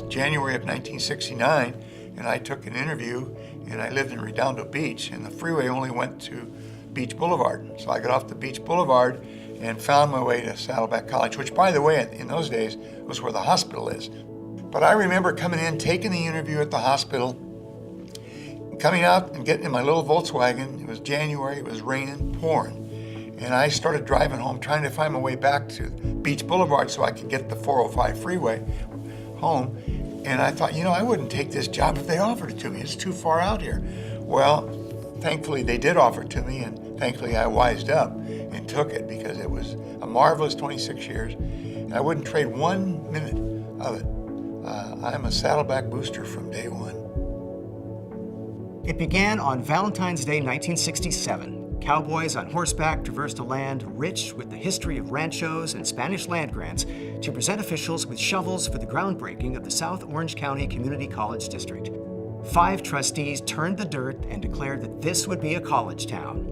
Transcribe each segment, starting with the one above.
January of 1969, and I took an interview, and I lived in Redondo Beach, and the freeway only went to Beach Boulevard. So I got off the Beach Boulevard and found my way to Saddleback College, which, by the way, in those days was where the hospital is. But I remember coming in, taking the interview at the hospital, coming out and getting in my little Volkswagen. It was January, it was raining, pouring. And I started driving home, trying to find my way back to Beach Boulevard so I could get the 405 freeway home. And I thought, I wouldn't take this job if they offered it to me. It's too far out here. Well, thankfully they did offer it to me, and thankfully I wised up and took it because it was a marvelous 26 years. And I wouldn't trade 1 minute of it. I'm a Saddleback booster from day one. It began on Valentine's Day, 1967. Cowboys on horseback traversed a land rich with the history of ranchos and Spanish land grants to present officials with shovels for the groundbreaking of the South Orange County Community College District. 5 trustees turned the dirt and declared that this would be a college town.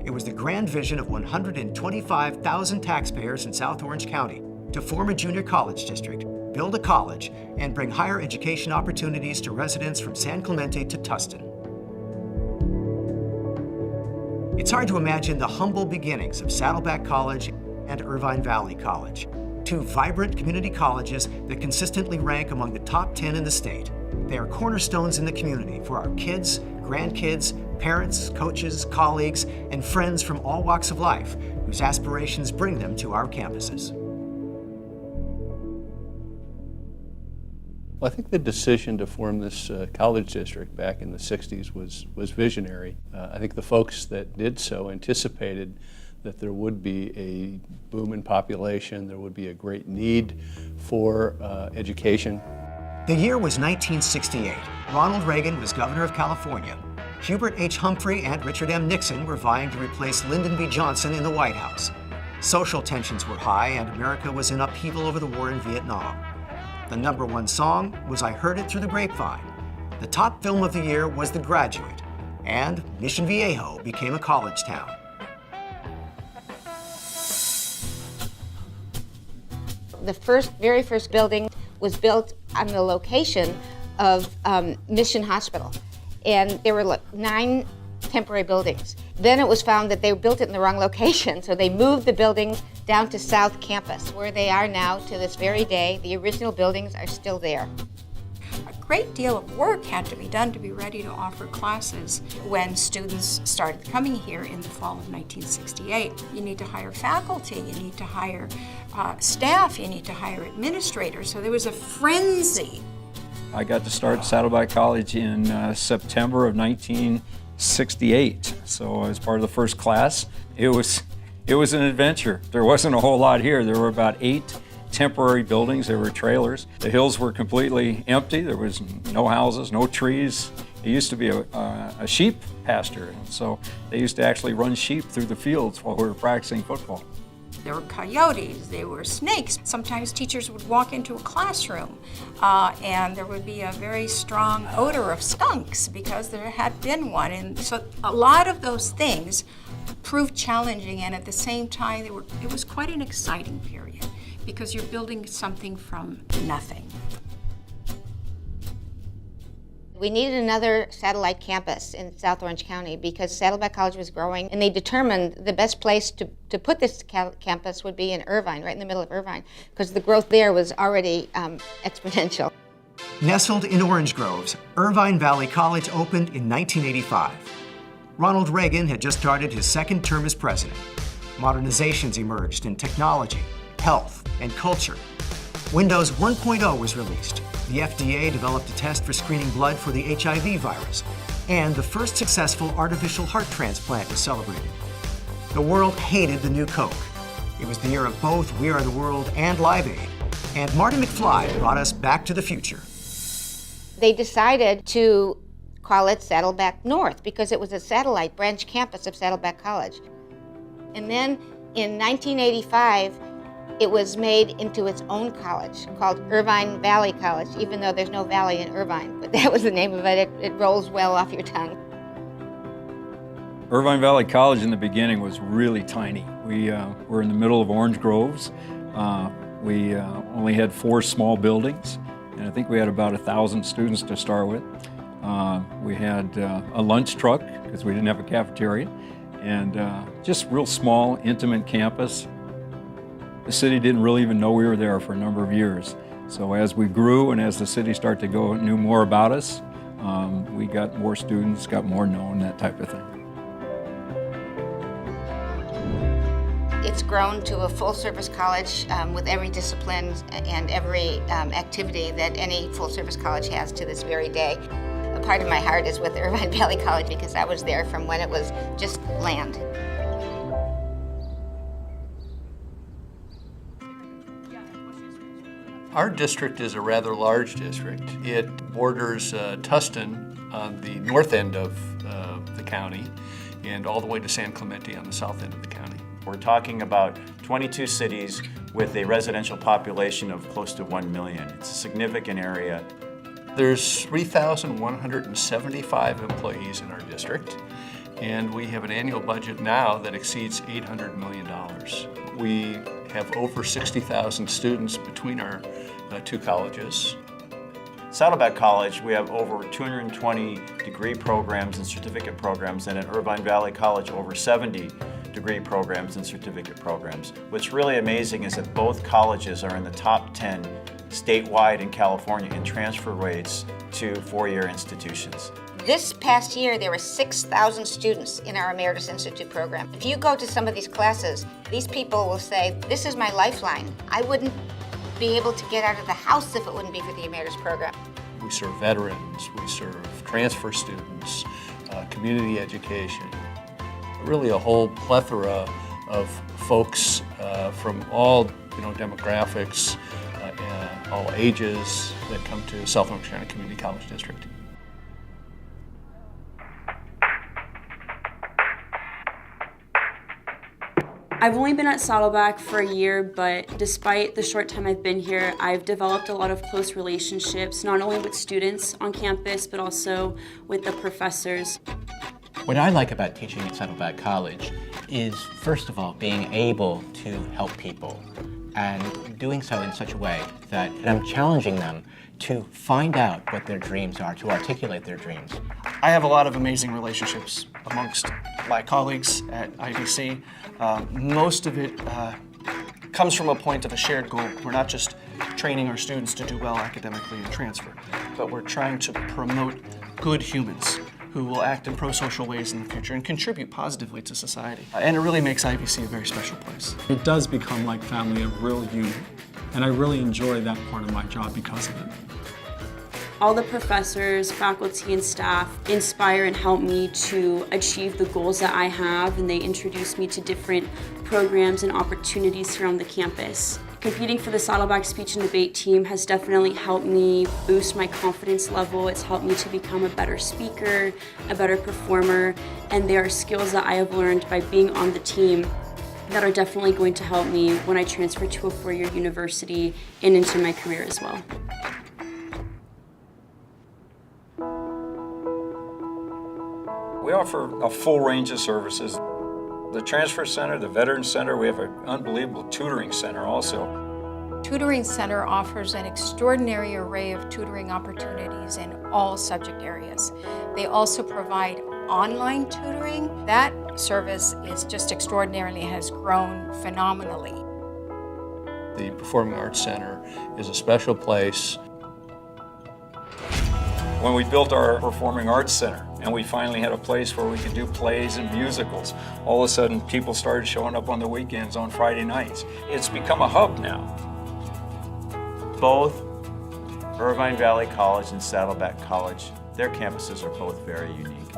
It was the grand vision of 125,000 taxpayers in South Orange County to form a junior college district, build a college, and bring higher education opportunities to residents from San Clemente to Tustin. It's hard to imagine the humble beginnings of Saddleback College and Irvine Valley College, 2 vibrant community colleges that consistently rank among the top 10 in the state. They are cornerstones in the community for our kids, grandkids, parents, coaches, colleagues, and friends from all walks of life whose aspirations bring them to our campuses. Well, I think the decision to form this college district back in the 60s was visionary. I think the folks that did so anticipated that there would be a boom in population, there would be a great need for education. The year was 1968. Ronald Reagan was governor of California. Hubert H. Humphrey and Richard M. Nixon were vying to replace Lyndon B. Johnson in the White House. Social tensions were high, and America was in upheaval over the war in Vietnam. The #1 song was I Heard It Through the Grapevine. The top film of the year was The Graduate, and Mission Viejo became a college town. The very first building was built on the location of Mission Hospital, and there were 9 temporary buildings. Then it was found that they built it in the wrong location, so they moved the buildings down to South Campus, where they are now to this very day. The original buildings are still there. A great deal of work had to be done to be ready to offer classes when students started coming here in the fall of 1968. You need to hire faculty, you need to hire staff, you need to hire administrators, so there was a frenzy. I got to start Saddleback College in September of 1968, so I was part of the first class. It was an adventure. There wasn't a whole lot here. There were about 8 temporary buildings. There were trailers. The hills were completely empty. There was no houses, no trees. It used to be a sheep pasture, and so they used to actually run sheep through the fields while we were practicing football. There were coyotes, there were snakes. Sometimes teachers would walk into a classroom and there would be a very strong odor of skunks because there had been one. And so a lot of those things proved challenging, and at the same time, it was quite an exciting period because you're building something from nothing. We needed another satellite campus in South Orange County because Saddleback College was growing, and they determined the best place to put this campus would be in Irvine, right in the middle of Irvine, because the growth there was already exponential. Nestled in Orange Groves, Irvine Valley College opened in 1985. Ronald Reagan had just started his 2nd term as president. Modernizations emerged in technology, health, and culture. Windows 1.0 was released. The FDA developed a test for screening blood for the HIV virus, and the first successful artificial heart transplant was celebrated. The world hated the new Coke. It was the year of both We Are the World and Live Aid, and Marty McFly brought us back to the future. They decided to call it Saddleback North because it was a satellite branch campus of Saddleback College. And then in 1985, it was made into its own college called Irvine Valley College, even though there's no valley in Irvine, but that was the name of it. It rolls well off your tongue. Irvine Valley College in the beginning was really tiny. We were in the middle of Orange Groves. We only had 4 small buildings. and I think we had about 1,000 students to start with. We had a lunch truck because we didn't have a cafeteria, and just real small, intimate campus. The city didn't really even know we were there for a number of years. So as we grew and as the city started to go knew more about us, we got more students, got more known, that type of thing. It's grown to a full-service college with every discipline and every activity that any full-service college has to this very day. A part of my heart is with Irvine Valley College because I was there from when it was just land. Our district is a rather large district. It borders Tustin on the north end of the county and all the way to San Clemente on the south end of the county. We're talking about 22 cities with a residential population of close to 1 million. It's a significant area. There's 3,175 employees in our district, and we have an annual budget now that exceeds $800 million. We have over 60,000 students between our two colleges. Saddleback College, we have over 220 degree programs and certificate programs, and at Irvine Valley College, over 70 degree programs and certificate programs. What's really amazing is that both colleges are in the top 10 statewide in California in transfer rates to four-year institutions. This past year, there were 6,000 students in our Emeritus Institute program. If you go to some of these classes, these people will say, this is my lifeline. I wouldn't be able to get out of the house if it wouldn't be for the Emeritus program. We serve veterans, we serve transfer students, community education, really a whole plethora of folks from all demographics, all ages that come to South Orange County Community College District. I've only been at Saddleback for a year, but despite the short time I've been here, I've developed a lot of close relationships, not only with students on campus, but also with the professors. What I like about teaching at Saddleback College is, first of all, being able to help people and doing so in such a way that I'm challenging them to find out what their dreams are, to articulate their dreams. I have a lot of amazing relationships amongst my colleagues at IVC. Most of it comes from a point of a shared goal. We're not just training our students to do well academically and transfer, but we're trying to promote good humans who will act in pro-social ways in the future and contribute positively to society. And it really makes IVC a very special place. It does become like family, a real unit, and I really enjoy that part of my job because of it. All the professors, faculty, and staff inspire and help me to achieve the goals that I have, and they introduce me to different programs and opportunities here on the campus. Competing for the Saddleback Speech and Debate team has definitely helped me boost my confidence level. It's helped me to become a better speaker, a better performer, and there are skills that I have learned by being on the team that are definitely going to help me when I transfer to a four-year university and into my career as well. We offer a full range of services. The Transfer Center, the Veterans Center, we have an unbelievable tutoring center also. Tutoring Center offers an extraordinary array of tutoring opportunities in all subject areas. They also provide online tutoring. That service is just extraordinarily, has grown phenomenally. The Performing Arts Center is a special place. When we built our Performing Arts Center and we finally had a place where we could do plays and musicals, all of a sudden people started showing up on the weekends on Friday nights. It's become a hub now. Both Irvine Valley College and Saddleback College, their campuses are both very unique.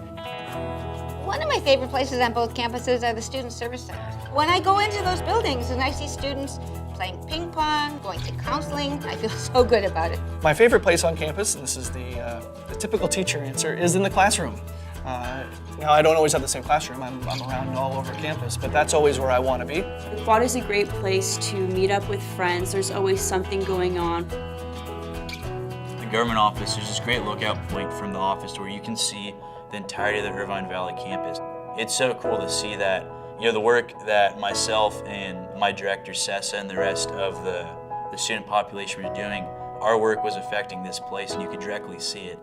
One of my favorite places on both campuses are the Student Service Centers. When I go into those buildings and I see students playing ping pong, going to counseling, I feel so good about it. My favorite place on campus, and this is the typical teacher answer, is in the classroom. Now, I don't always have the same classroom. I'm around all over campus, but that's always where I want to be. The quad is a great place to meet up with friends. There's always something going on. The government office, there's this great lookout point from the office where you can see the entirety of the Irvine Valley campus. It's so cool to see that, the work that myself and my director, Sessa, and the rest of the student population were doing our work was affecting this place, and you could directly see it.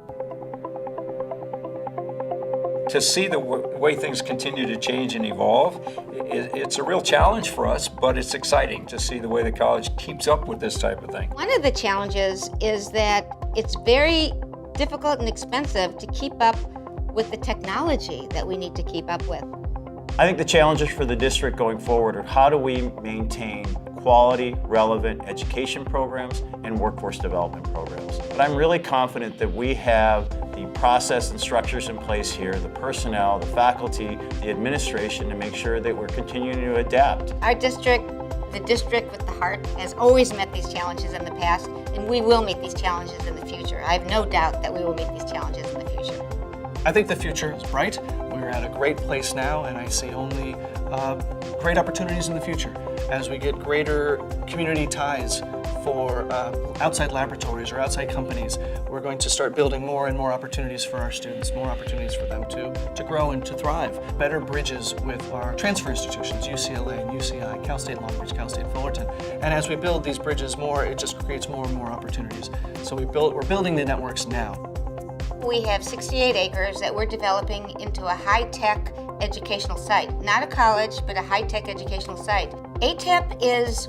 To see the way things continue to change and evolve, it's a real challenge for us, but it's exciting to see the way the college keeps up with this type of thing. One of the challenges is that it's very difficult and expensive to keep up with the technology that we need to keep up with. I think the challenges for the district going forward are how do we maintain quality, relevant education programs and workforce development programs. But I'm really confident that we have the process and structures in place here, the personnel, the faculty, the administration, to make sure that we're continuing to adapt. Our district, the district with the heart, has always met these challenges in the past, and we will meet these challenges in the future. I have no doubt that we will meet these challenges in the future. I think the future is bright. We're at a great place now, and I see only great opportunities in the future as we get greater community ties for outside laboratories or outside companies. We're going to start building more and more opportunities for our students, more opportunities for them to grow and to thrive. Better bridges with our transfer institutions, UCLA and UCI, Cal State Long Beach, Cal State Fullerton. And as we build these bridges more, it just creates more and more opportunities. So we're building the networks now. We have 68 acres that we're developing into a high-tech educational site. Not a college, but a high-tech educational site. ATEP is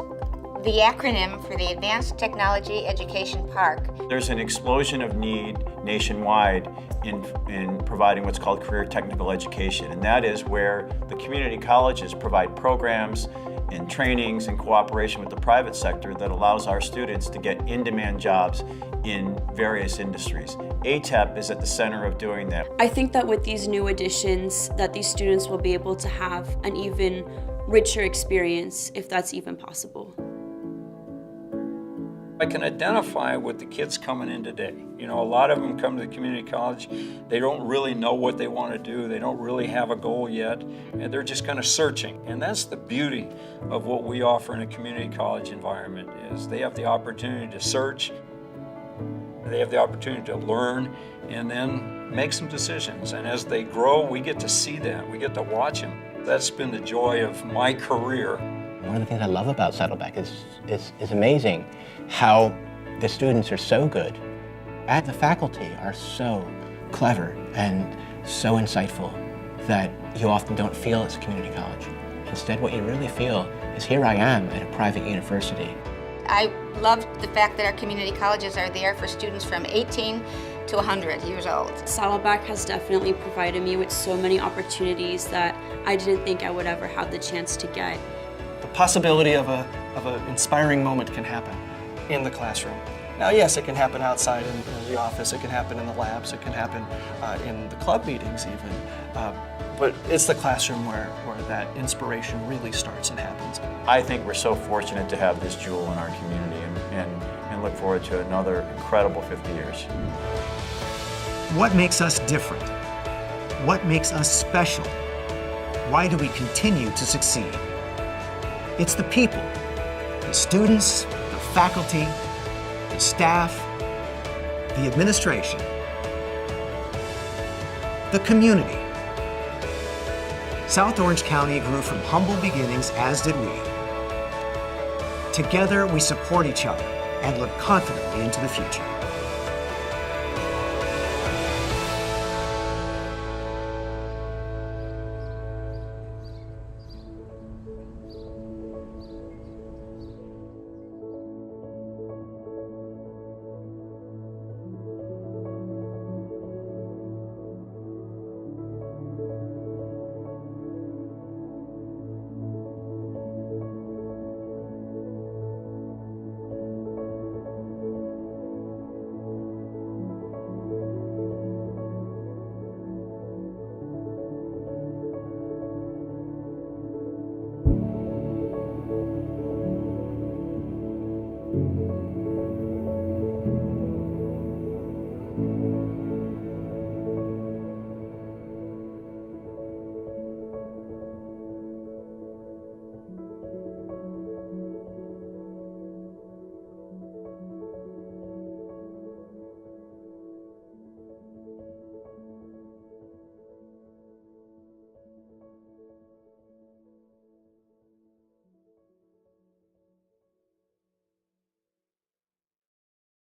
the acronym for the Advanced Technology Education Park. There's an explosion of need nationwide in providing what's called career technical education, and that is where the community colleges provide programs and trainings in cooperation with the private sector that allows our students to get in-demand jobs in various industries. ATEP is at the center of doing that. I think that with these new additions, that these students will be able to have an even richer experience, if that's even possible. I can identify with the kids coming in today. You know, a lot of them come to the community college, they don't really know what they want to do, they don't really have a goal yet, and they're just kind of searching. And that's the beauty of what we offer in a community college environment, is they have the opportunity to search, they have the opportunity to learn, and then make some decisions. And as they grow, we get to see that, we get to watch them. That's been the joy of my career. One of the things I love about Saddleback is amazing how the students are so good and the faculty are so clever and so insightful that you often don't feel it's a community college. Instead, what you really feel is, here I am at a private university. I love the fact that our community colleges are there for students from 18 to 100 years old. Saddleback has definitely provided me with so many opportunities that I didn't think I would ever have the chance to get. The possibility of an inspiring moment can happen in the classroom. Now, yes, it can happen outside in the office, it can happen in the labs, it can happen in the club meetings even, but it's the classroom where that inspiration really starts and happens. I think we're so fortunate to have this jewel in our community and look forward to another incredible 50 years. What makes us different? What makes us special? Why do we continue to succeed? It's the people, the students, the faculty, the staff, the administration, the community. South Orange County grew from humble beginnings, as did we. Together, we support each other and look confidently into the future.